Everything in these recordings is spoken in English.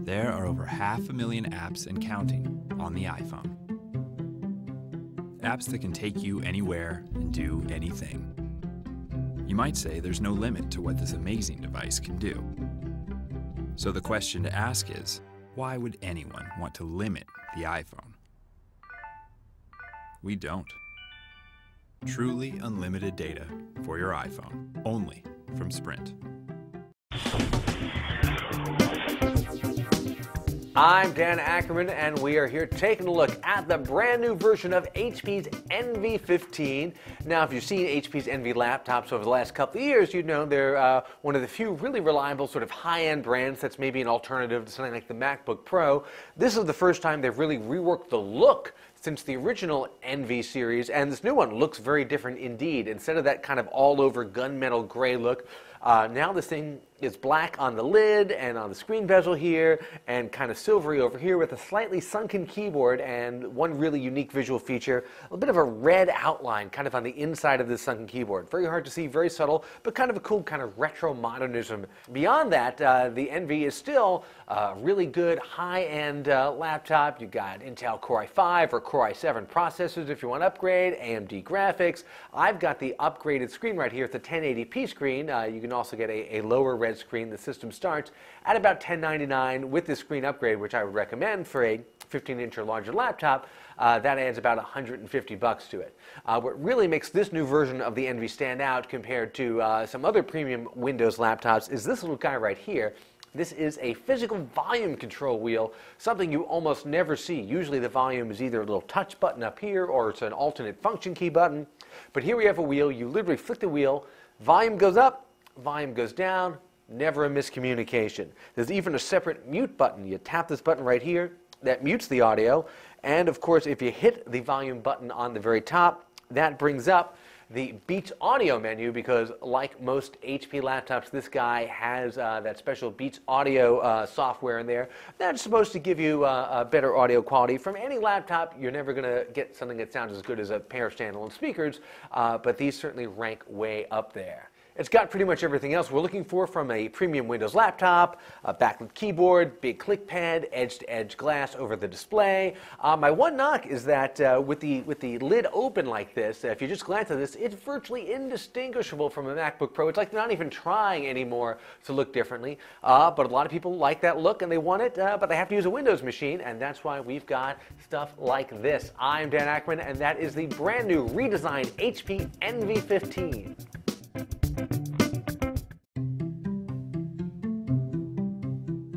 There are over 500,000 apps and counting on the iPhone. Apps that can take you anywhere and do anything. You might say there's no limit to what this amazing device can do. So the question to ask is, why would anyone want to limit the iPhone? We don't. Truly unlimited data for your iPhone, only from Sprint. I'm Dan Ackerman, and we are here taking a look at the brand new version of HP's NV15. Now, if you've seen HP's NV laptops over the last couple of years, you'd know they're one of the few really reliable sort of high-end brands that's maybe an alternative to something like the MacBook Pro. This is the first time they've really reworked the look since the original NV series, and this new one looks very different indeed. Instead of that kind of all-over gunmetal gray look, now this thing is black on the lid and on the screen bezel here, and kind of silvery over here with a slightly sunken keyboard, and one really unique visual feature, a little bit of a red outline kind of on the inside of this sunken keyboard. Very hard to see, very subtle, but kind of a cool kind of retro modernism. Beyond that, the NV is still a really good high-end laptop. You've got Intel Core i5 or Core i7 processors if you want to upgrade, AMD graphics. I've got the upgraded screen right here. It's a 1080p screen. You can also get a lower res screen. The system starts at about $1099 with this screen upgrade, which I would recommend for a 15-inch or larger laptop. That adds about $150 to it. What really makes this new version of the NV stand out compared to some other premium Windows laptops is this little guy right here. This is a physical volume control wheel, something you almost never see. Usually the volume is either a little touch button up here or it's an alternate function key button. But here we have a wheel. You literally flick the wheel, volume goes up, volume goes down, never a miscommunication. There's even a separate mute button. You tap this button right here, that mutes the audio. And of course, if you hit the volume button on the very top, that brings up the Beats audio menu, because like most HP laptops, this guy has that special Beats audio software in there that's supposed to give you a better audio quality. From any laptop, you're never going to get something that sounds as good as a pair of standalone speakers, but these certainly rank way up there. It's got pretty much everything else we're looking for from a premium Windows laptop: a backlit keyboard, big click pad, edge-to-edge glass over the display. My one knock is that with the lid open like this, if you just glance at this, it's virtually indistinguishable from a MacBook Pro. It's like they're not even trying anymore to look differently. But a lot of people like that look and they want it, but they have to use a Windows machine, and that's why we've got stuff like this. I'm Dan Ackerman, and that is the brand new redesigned HP NV15.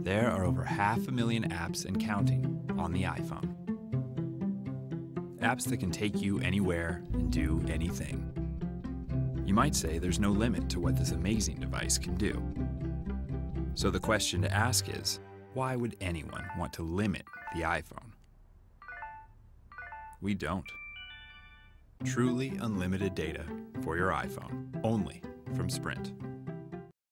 There are over 500,000 apps and counting on the iPhone. Apps that can take you anywhere and do anything. You might say there's no limit to what this amazing device can do. So the question to ask is, why would anyone want to limit the iPhone? We don't. Truly unlimited data for your iPhone, only from Sprint.